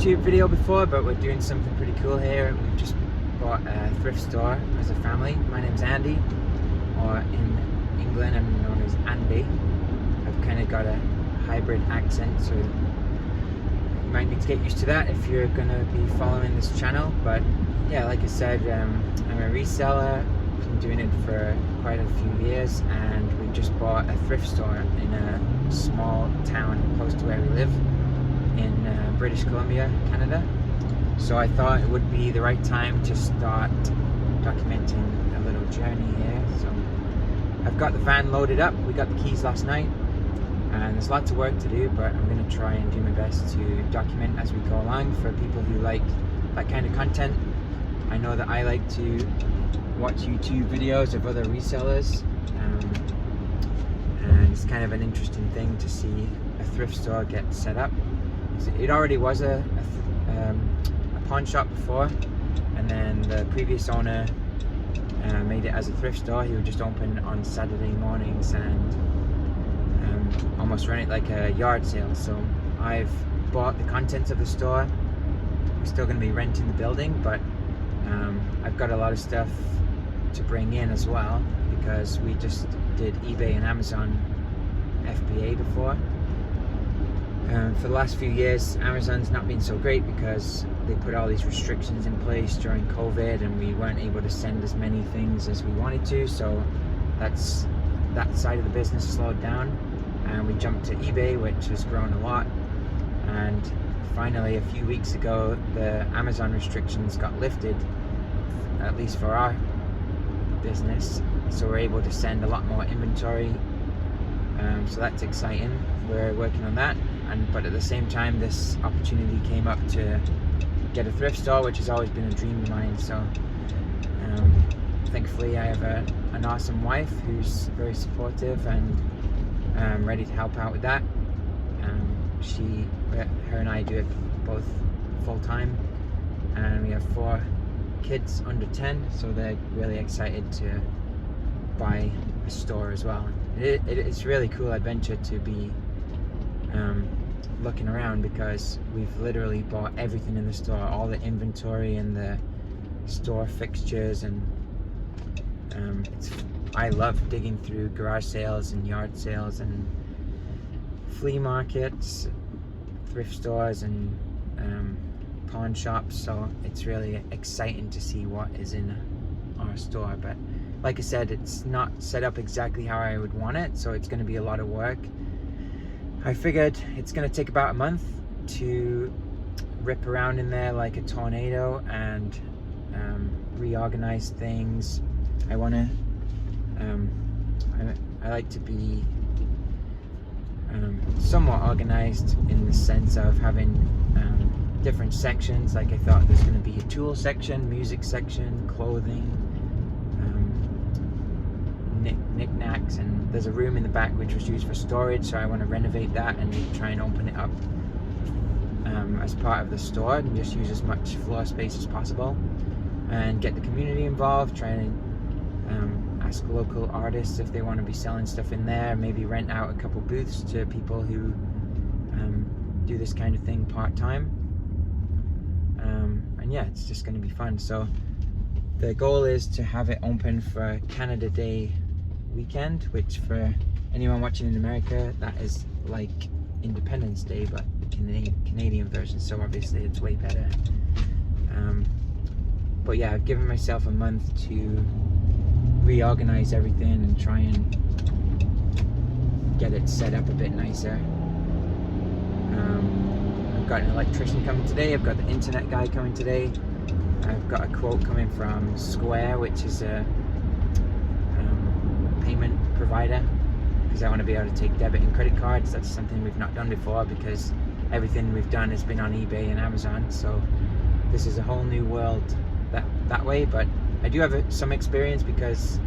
YouTube video before, but we're doing something pretty cool here. We've just bought a thrift store as a family. My name's Andy, or in England I'm known as Andy. I've kind of got a hybrid accent, so you might need to get used to that if you're gonna be following this channel. But yeah, like I said, I'm a reseller. Been doing it for quite a few years, and we've just bought a thrift store in a small town close to where we live in British Columbia, Canada. So I thought it would be the right time to start documenting a little journey here. So I've got the van loaded up. We got the keys last night, and there's lots of work to do, but I'm going to try and do my best to document as we go along for people who like that kind of content. I know that I like to watch YouTube videos of other resellers, and it's kind of an interesting thing to see a thrift store get set up. It already was a pawn shop before, and then the previous owner made it as a thrift store. He would just open on Saturday mornings and almost run it like a yard sale. So I've bought the contents of the store. I'm still going to be renting the building, but I've got a lot of stuff to bring in as well, because we just did eBay and Amazon FBA before. For the last few years, Amazon's not been so great because they put all these restrictions in place during COVID, and we weren't able to send as many things as we wanted to, so that side of the business slowed down, and we jumped to eBay, which has grown a lot. And finally, a few weeks ago, the Amazon restrictions got lifted, at least for our business, so we're able to send a lot more inventory, so that's exciting. We're working on that, but at the same time, this opportunity came up to get a thrift store, which has always been a dream of mine. So thankfully I have an awesome wife who's very supportive and ready to help out with that. Her and I do it both full-time, and we have 4 kids under 10, so they're really excited to buy a store as well. It's really cool adventure to be looking around, because we've literally bought everything in the store, all the inventory and the store fixtures, and I love digging through garage sales and yard sales and flea markets, thrift stores, and pawn shops. So it's really exciting to see what is in our store. But like I said, it's not set up exactly how I would want it, so it's going to be a lot of work. I figured it's going to take about a month to rip around in there like a tornado and reorganize things. I want to I like to be somewhat organized in the sense of having different sections. Like I thought there's going to be a tool section, music section, clothing, knickknacks, and there's a room in the back which was used for storage, so I want to renovate that and try and open it up as part of the store, and just use as much floor space as possible, and get the community involved, try and ask local artists if they want to be selling stuff in there, maybe rent out a couple booths to people who do this kind of thing part-time, and yeah, it's just going to be fun. So the goal is to have it open for Canada Day weekend, which for anyone watching in America, that is like Independence Day, but Canadian version, so obviously it's way better. But yeah, I've given myself a month to reorganize everything and try and get it set up a bit nicer. I've got an electrician coming today, I've got the internet guy coming today, I've got a quote coming from Square, which is a payment provider, because I want to be able to take debit and credit cards. That's something we've not done before, because everything we've done has been on eBay and Amazon, so this is a whole new world that way. But I do have some experience, because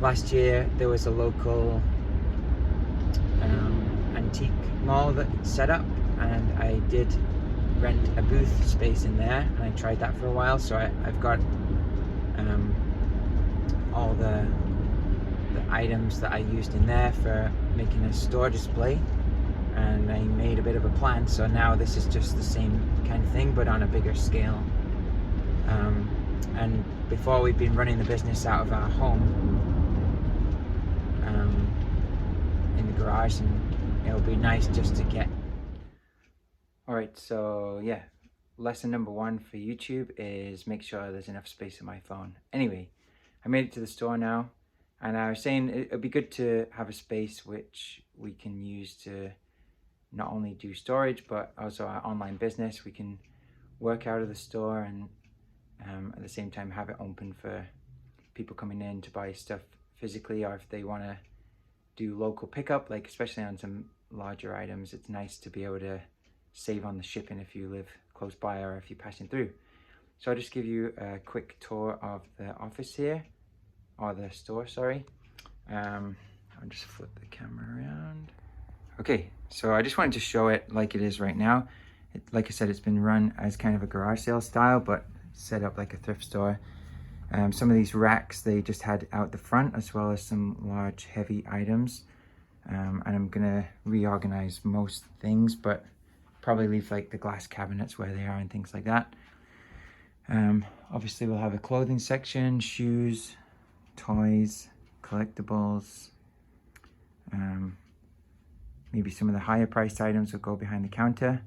last year there was a local antique mall that set up, and I did rent a booth space in there, and I tried that for a while. So I've got all the items that I used in there for making a store display, and I made a bit of a plan. So now this is just the same kind of thing, but on a bigger scale. And before, we've been running the business out of our home in the garage, and it'll be nice just to get. Alright, so yeah, lesson number 1 for YouTube is make sure there's enough space on my phone. Anyway, I made it to the store now, and I was saying it'd be good to have a space which we can use to not only do storage, but also our online business. We can work out of the store and at the same time have it open for people coming in to buy stuff physically, or if they want to do local pickup, like especially on some larger items, it's nice to be able to save on the shipping if you live close by or if you're passing through. So I'll just give you a quick tour of the office here, or the store, sorry. I'll just flip the camera around. Okay, so I just wanted to show it like it is right now. Like I said, it's been run as kind of a garage sale style, but set up like a thrift store. Some of these racks they just had out the front, as well as some large heavy items. And I'm gonna reorganize most things, but probably leave like the glass cabinets where they are and things like that. Obviously we'll have a clothing section, shoes, toys, collectibles. Maybe some of the higher priced items will go behind the counter.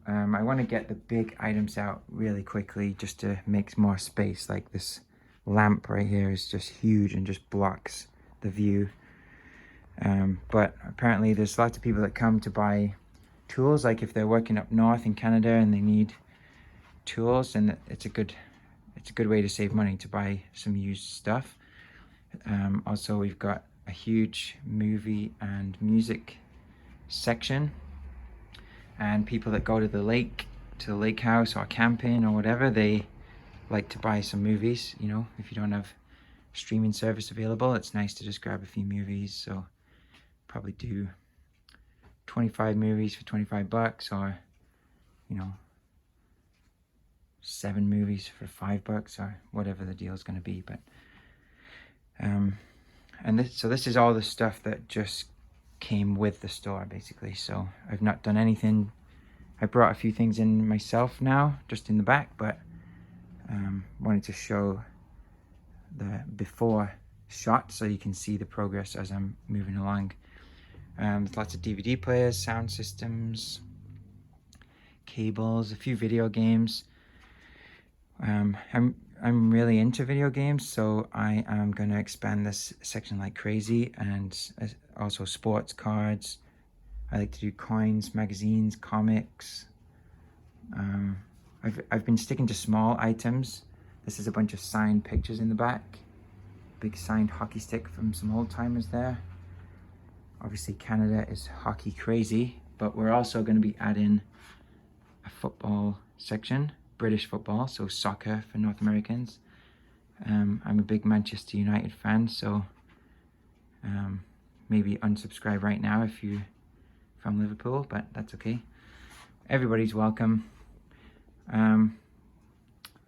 I want to get the big items out really quickly just to make more space. Like this lamp right here is just huge and just blocks the view. But apparently there's lots of people that come to buy tools, like if they're working up north in Canada and they need tools, and it's a good way to save money to buy some used stuff. Also, we've got a huge movie and music section, and people that go to the lake house or camping or whatever, they like to buy some movies. You know, if you don't have streaming service available, it's nice to just grab a few movies. So probably do 25 movies for 25 bucks, or you know, 7 movies for $5, or whatever the deal is going to be. But and this is all the stuff that just came with the store, basically. So I've not done anything. I brought a few things in myself now, just in the back, but wanted to show the before shot so you can see the progress as I'm moving along. There's lots of DVD players, sound systems, cables, a few video games. I'm really into video games, so I am going to expand this section like crazy, and also sports cards. I like to do coins, magazines, comics. I've been sticking to small items. This is a bunch of signed pictures in the back. Big signed hockey stick from some old timers there. Obviously Canada is hockey crazy, but we're also going to be adding a football section, British football, so soccer for North Americans. I'm a big Manchester United fan, so maybe unsubscribe right now if you're from Liverpool, but that's okay. Everybody's welcome.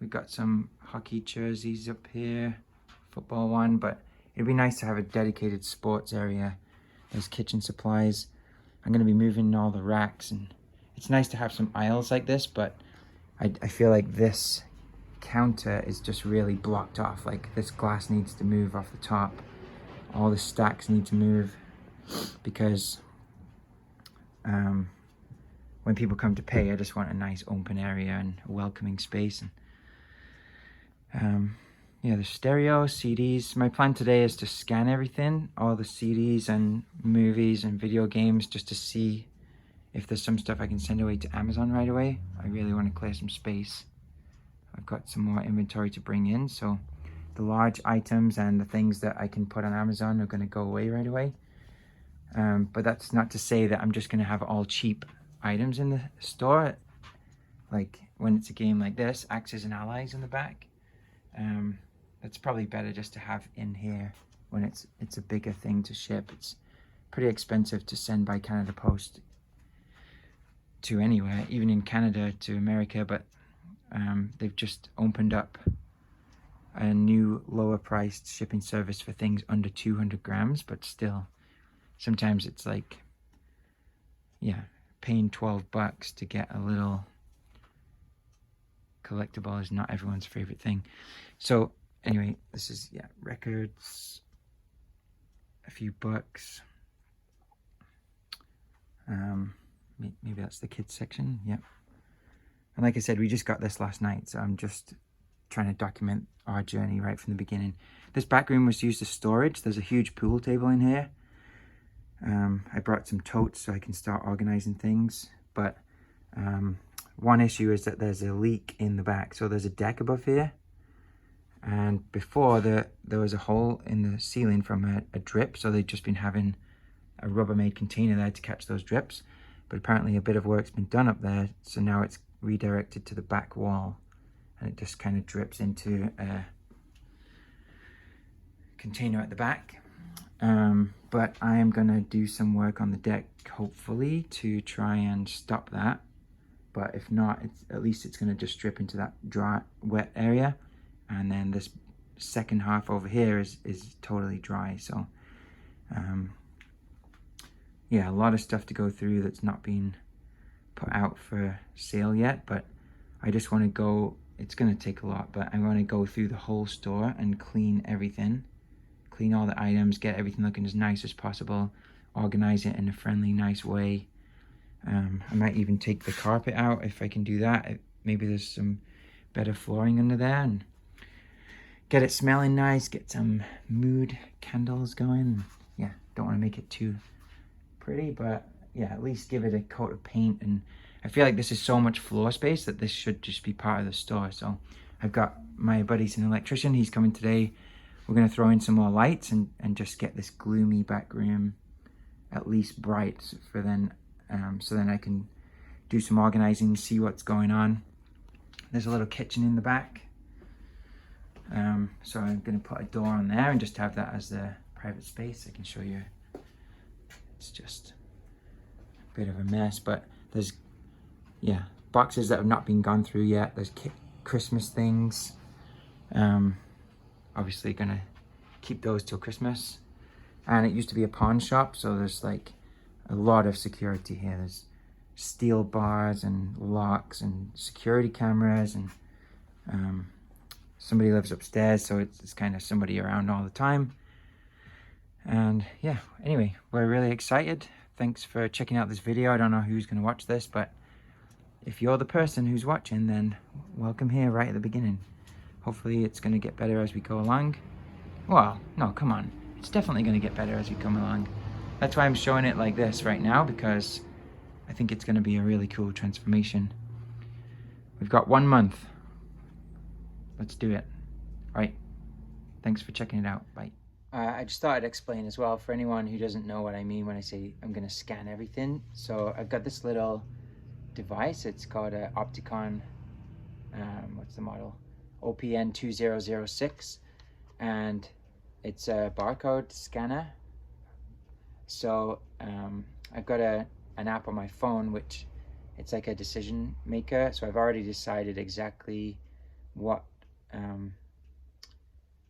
We've got some hockey jerseys up here, football one, but it'd be nice to have a dedicated sports area. There's kitchen supplies. I'm going to be moving all the racks, and it's nice to have some aisles like this, but I feel like this counter is just really blocked off. Like this glass needs to move off the top. All the stacks need to move, because when people come to pay, I just want a nice open area and a welcoming space. And yeah, the stereo, CDs. My plan today is to scan everything, all the CDs and movies and video games, just to see if there's some stuff I can send away to Amazon right away. I really want to clear some space. I've got some more inventory to bring in, so the large items and the things that I can put on Amazon are going to go away right away. But that's not to say that I'm just going to have all cheap items in the store. Like when it's a game like this, Axis and Allies in the back. That's probably better just to have in here when it's a bigger thing to ship. It's pretty expensive to send by Canada Post to anywhere, even in Canada to America, but they've just opened up a new lower priced shipping service for things under 200 grams, but still sometimes it's like yeah, paying $12 to get a little collectible is not everyone's favorite thing. So anyway, this is, yeah, records, a few books. Maybe that's the kids section. Yep. And like I said, we just got this last night, so I'm just trying to document our journey right from the beginning. This back room was used as storage. There's a huge pool table in here. I brought some totes so I can start organizing things, but one issue is that there's a leak in the back. So there's a deck above here, and before there was a hole in the ceiling from a drip, so they've just been having a Rubbermaid container there to catch those drips. But apparently a bit of work's been done up there, so now it's redirected to the back wall, and it just kind of drips into a container at the back. But I am gonna do some work on the deck, hopefully, to try and stop that. But if not, at least it's gonna just drip into that dry, wet area, and then this second half over here is totally dry. So yeah, a lot of stuff to go through that's not been put out for sale yet, but I just want to go, it's going to take a lot, but I want to go through the whole store and clean everything, clean all the items, get everything looking as nice as possible, organize it in a friendly, nice way. I might even take the carpet out if I can do that. Maybe there's some better flooring under there, and get it smelling nice, get some mood candles going. Yeah, don't want to make it too pretty, but yeah, at least give it a coat of paint. And I feel like this is so much floor space that this should just be part of the store. So I've got my buddy's an electrician, he's coming today. We're going to throw in some more lights and just get this gloomy back room at least bright for then, so then I can do some organizing, see what's going on. There's a little kitchen in the back, so I'm going to put a door on there and just have that as the private space. I can show you. It's just a bit of a mess, but there's, yeah, boxes that have not been gone through yet. There's Christmas things. Obviously gonna keep those till Christmas. And it used to be a pawn shop, so there's like a lot of security here. There's steel bars and locks and security cameras, and somebody lives upstairs, so it's kind of somebody around all the time. And yeah, anyway, we're really excited. Thanks for checking out this video. I don't know who's going to watch this, but if you're the person who's watching, then welcome here right at the beginning. Hopefully it's going to get better as we go along. Well, no, come on. It's definitely going to get better as we come along. That's why I'm showing it like this right now, because I think it's going to be a really cool transformation. We've got 1 month. Let's do it. All right. Thanks for checking it out. Bye. I just thought I'd explain as well for anyone who doesn't know what I mean when I say I'm going to scan everything. So I've got this little device. It's called a Opticon, what's the model? OPN 2006, and it's a barcode scanner. So I've got an app on my phone, which it's like a decision maker. So I've already decided exactly what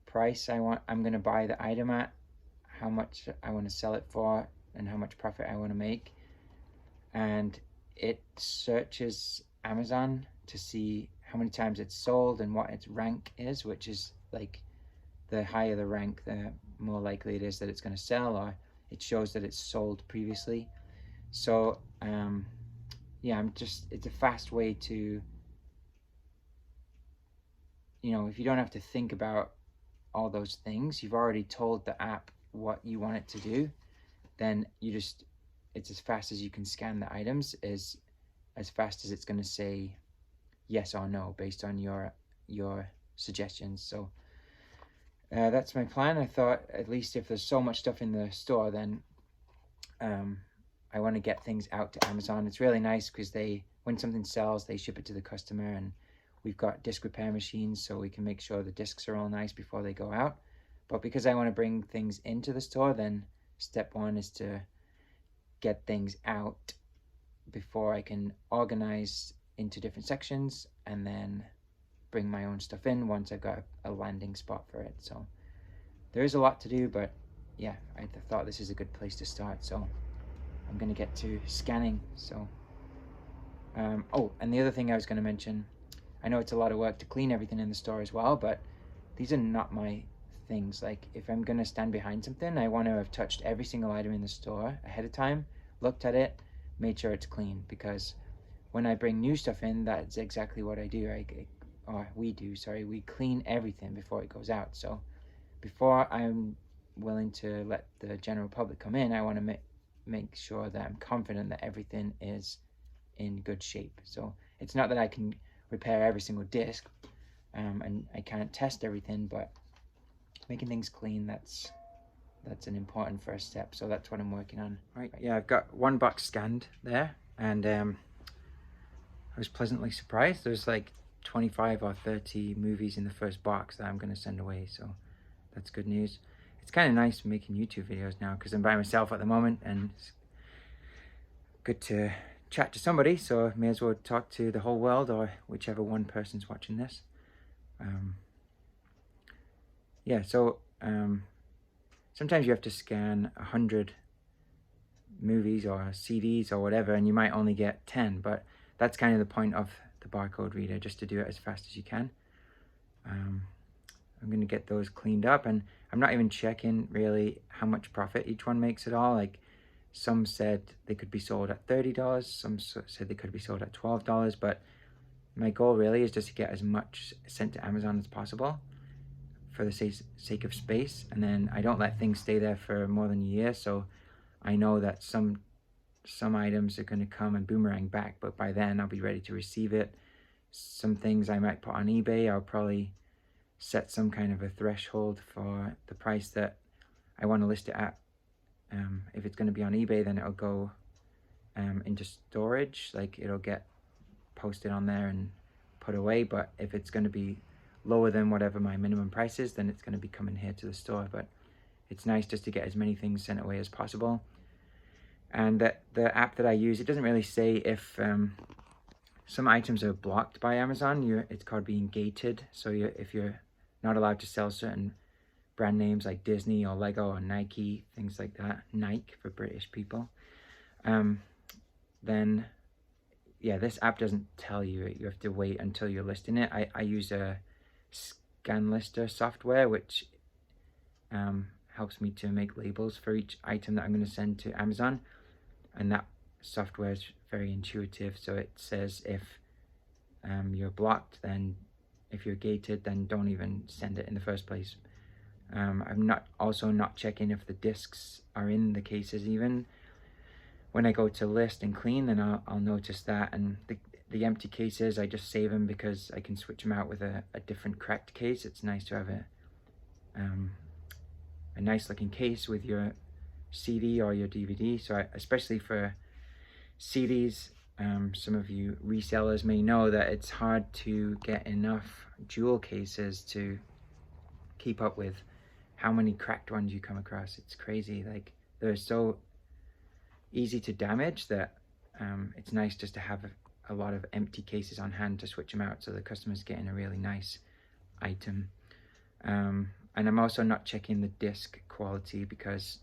price I'm going to buy the item at, how much I want to sell it for, and how much profit I want to make. And it searches Amazon to see how many times it's sold and what its rank is, which is like the higher the rank, the more likely it is that it's going to sell, or it shows that it's sold previously. So yeah, it's a fast way to, you know, if you don't have to think about all those things, you've already told the app what you want it to do, then it's as fast as you can scan the items, is as fast as it's going to say yes or no based on your suggestions. So that's my plan. I thought, at least if there's so much stuff in the store, then I want to get things out to Amazon. It's really nice because when something sells, they ship it to the customer, and we've got disc repair machines, so we can make sure the discs are all nice before they go out. But because I want to bring things into the store, then step one is to get things out before I can organize into different sections, and then bring my own stuff in once I've got a landing spot for it. So there is a lot to do, but yeah, I thought this is a good place to start. So I'm gonna get to scanning. So oh, and the other thing I was going to mention, I know it's a lot of work to clean everything in the store as well, but these are not my things. Like, if I'm going to stand behind something, I want to have touched every single item in the store ahead of time, looked at it, made sure it's clean, because when I bring new stuff in, that's exactly what I do. We do, sorry, we clean everything before it goes out. So before I'm willing to let the general public come in, I want to make sure that I'm confident that everything is in good shape. So it's not that I can repair every single disc, and I can't test everything, but making things clean, that's an important first step. So that's what I'm working on. Right, yeah, I've got one box scanned there, and I was pleasantly surprised. There's like 25 or 30 movies in the first box that I'm going to send away, so that's good news. It's kind of nice making YouTube videos now because I'm by myself at the moment, and it's good to chat to somebody, so I may as well talk to the whole world, or whichever one person's watching this. Yeah, so sometimes you have to scan 100 movies or CDs or whatever, and you might only get 10, but that's kind of the point of the barcode reader, just to do it as fast as you can. I'm going to get those cleaned up, and I'm not even checking really how much profit each one makes at all. Like, some said they could be sold at $30, some said they could be sold at $12, but my goal really is just to get as much sent to Amazon as possible for the sake of space, and then I don't let things stay there for more than a year, so I know that some items are going to come and boomerang back, but by then I'll be ready to receive it. Some things I might put on eBay, I'll probably set some kind of a threshold for the price that I want to list it at. If it's going to be on eBay, then it'll go into storage, like it'll get posted on there and put away. But if it's going to be lower than whatever my minimum price is, then it's going to be coming here to the store. But it's nice just to get as many things sent away as possible. And the app that I use, it doesn't really say if some items are blocked by Amazon. It's called being gated. So if you're not allowed to sell certain brand names like Disney or Lego or Nike, things like that, Nike for British people, then yeah, this app doesn't tell you. You have to wait until you're listing it. I use a scan lister software, which helps me to make labels for each item that I'm going to send to Amazon, and that software is very intuitive. So it says if you're blocked, then if you're gated, then don't even send it in the first place. I'm also not checking if the discs are in the cases even. When I go to list and clean, then I'll notice that, and the empty cases, I just save them because I can switch them out with a different cracked case. It's nice to have a nice looking case with your CD or your DVD. So especially for CDs, some of you resellers may know that it's hard to get enough jewel cases to keep up with how many cracked ones you come across. It's crazy. Like, they're so easy to damage that it's nice just to have a lot of empty cases on hand to switch them out, so the customer's getting a really nice item. And I'm also not checking the disc quality, because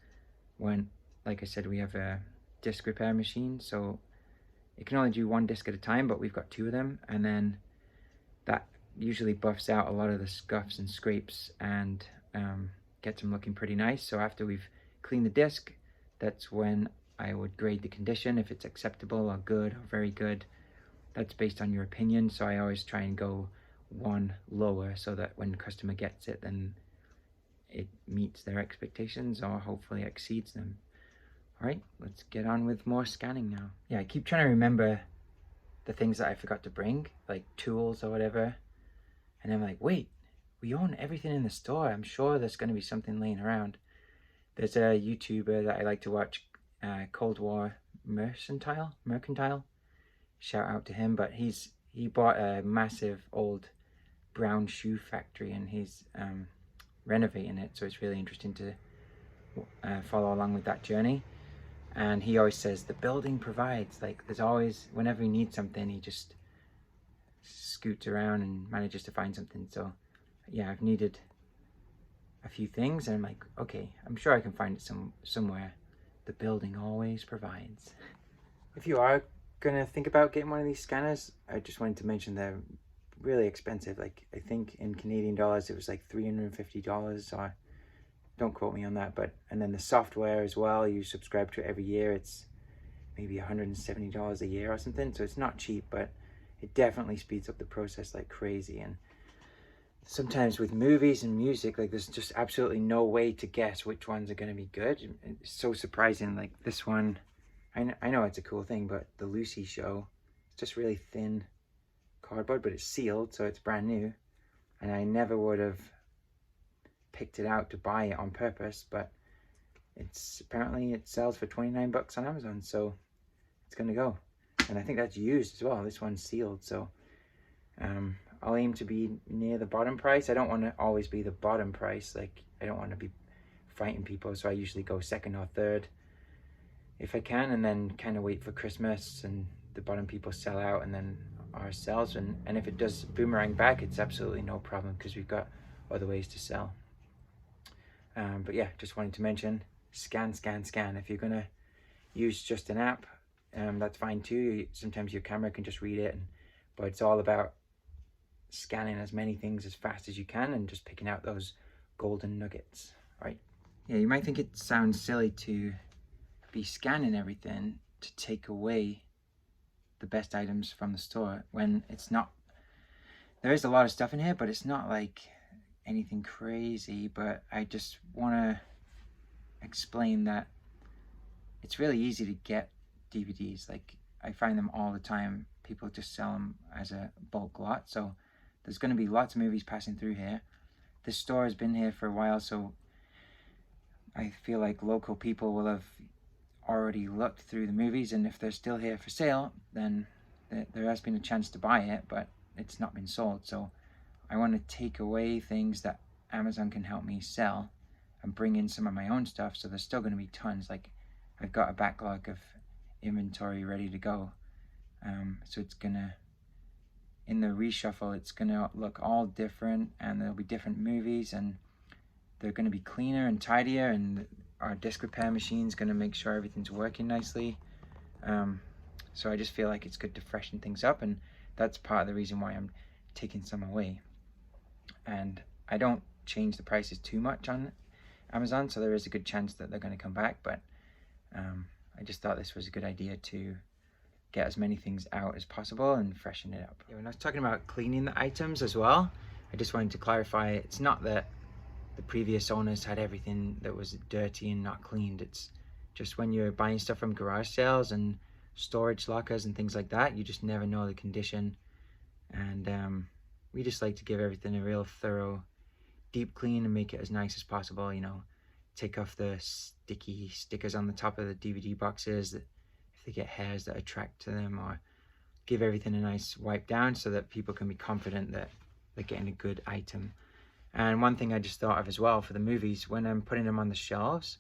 like I said, we have a disc repair machine, so it can only do one disc at a time, but we've got 2 of them, and then that usually buffs out a lot of the scuffs and scrapes and gets them looking pretty nice. So after we've cleaned the disc, that's when I would grade the condition, if it's acceptable or good or very good. That's based on your opinion, so I always try and go one lower, so that when the customer gets it, then it meets their expectations or hopefully exceeds them. All right, let's get on with more scanning now. Yeah, I keep trying to remember the things that I forgot to bring, like tools or whatever, and I'm like, wait, we own everything in the store. I'm sure there's going to be something laying around. There's a YouTuber that I like to watch, Cold War Mercantile. Shout out to him. But he bought a massive old brown shoe factory, and he's renovating it. So it's really interesting to follow along with that journey. And he always says the building provides. Like, there's always, whenever he needs something, he just scoots around and manages to find something. So yeah, I've needed a few things, and I'm like, okay, I'm sure I can find it somewhere. The building always provides. If you are gonna think about getting one of these scanners, I just wanted to mention they're really expensive. Like, I think in Canadian dollars it was like $350, or don't quote me on that, but and then the software as well, you subscribe to it every year, it's maybe $170 a year or something, so it's not cheap, but it definitely speeds up the process like crazy. And sometimes with movies and music, like, there's just absolutely no way to guess which ones are going to be good. It's so surprising. Like this one, I know it's a cool thing, but the Lucy show, it's just really thin cardboard, but it's sealed, so it's brand new, and I never would have picked it out to buy it on purpose, but apparently it sells for 29 bucks on Amazon, so it's gonna go. And I think that's used as well. This one's sealed, so I'll aim to be near the bottom price. I don't want to always be the bottom price. Like, I don't want to be fighting people, so I usually go second or third if I can, and then kind of wait for Christmas and the bottom people sell out, and then ours sells. And if it does boomerang back, it's absolutely no problem, because we've got other ways to sell. But yeah, just wanted to mention, scan. If you're gonna use just an app, that's fine too. Sometimes your camera can just read it, but it's all about scanning as many things as fast as you can and just picking out those golden nuggets, right? Yeah, you might think it sounds silly to be scanning everything to take away the best items from the store, when it's not. There is a lot of stuff in here, but it's not like anything crazy. But I just want to explain that it's really easy to get DVDs. Like, I find them all the time. People just sell them as a bulk lot, so there's going to be lots of movies passing through here. This store has been here for a while, so I feel like local people will have already looked through the movies, and if they're still here for sale, then there has been a chance to buy it, but it's not been sold. So I want to take away things that Amazon can help me sell and bring in some of my own stuff, so there's still going to be tons. Like, I've got a backlog of inventory ready to go, so it's gonna, in the reshuffle, it's gonna look all different, and there'll be different movies, and they're gonna be cleaner and tidier, and our disc repair machine's gonna make sure everything's working nicely. So I just feel like it's good to freshen things up, and that's part of the reason why I'm taking some away. And I don't change the prices too much on Amazon, so there is a good chance that they're going to come back, but I just thought this was a good idea to get as many things out as possible and freshen it up. Yeah, when I was talking about cleaning the items as well, I just wanted to clarify, it's not that the previous owners had everything that was dirty and not cleaned. It's just when you're buying stuff from garage sales and storage lockers and things like that, you just never know the condition. And we just like to give everything a real thorough deep clean and make it as nice as possible. You know, take off the sticky stickers on the top of the DVD boxes that if they get hairs that attract to them, or give everything a nice wipe down so that people can be confident that they're getting a good item. And one thing I just thought of as well for the movies, when I'm putting them on the shelves,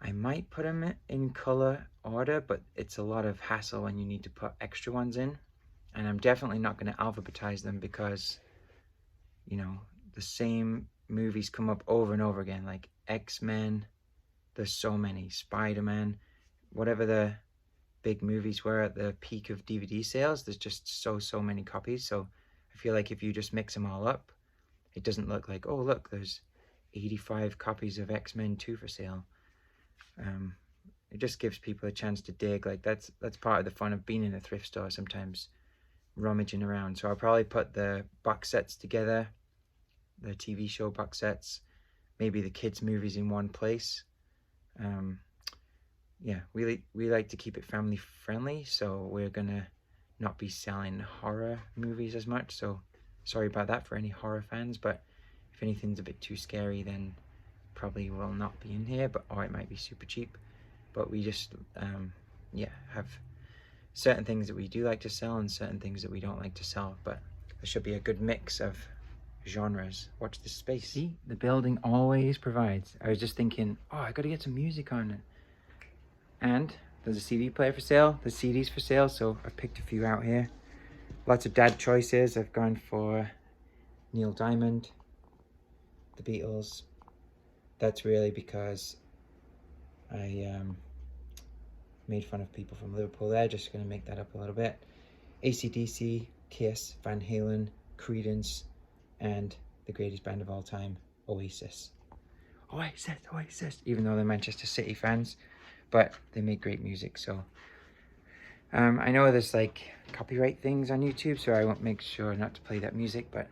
I might put them in color order, but it's a lot of hassle when you need to put extra ones in. And I'm definitely not going to alphabetize them, because, you know, the same movies come up over and over again, like X-Men, there's so many, Spider-Man, whatever the big movies were at the peak of DVD sales, there's just so many copies. So I feel like if you just mix them all up, it doesn't look like, oh look, there's 85 copies of X-Men 2 for sale. It just gives people a chance to dig. Like, that's part of the fun of being in a thrift store, sometimes rummaging around. So I'll probably put the box sets together, the TV show box sets, maybe the kids movies in one place. Yeah, we like to keep it family friendly, so we're gonna not be selling horror movies as much. So sorry about that for any horror fans, but if anything's a bit too scary, then probably will not be in here, or it might be super cheap. But we just yeah, have certain things that we do like to sell and certain things that we don't like to sell, but there should be a good mix of genres. Watch this space. See, the building always provides. I was just thinking, oh, I gotta get some music on it. And there's a CD player for sale, there's CDs for sale, so I've picked a few out here. Lots of dad choices. I've gone for Neil Diamond, the Beatles. That's really because I made fun of people from Liverpool there, just gonna make that up a little bit. AC/DC, Kiss, Van Halen, Creedence, and the greatest band of all time, Oasis. Oasis, Oasis, even though they're Manchester City fans, but they make great music. So I know there's like copyright things on YouTube, so I won't make sure not to play that music, but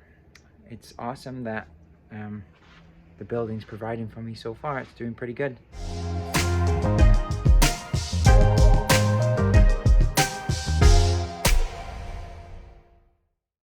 it's awesome that the building's providing for me so far. It's doing pretty good.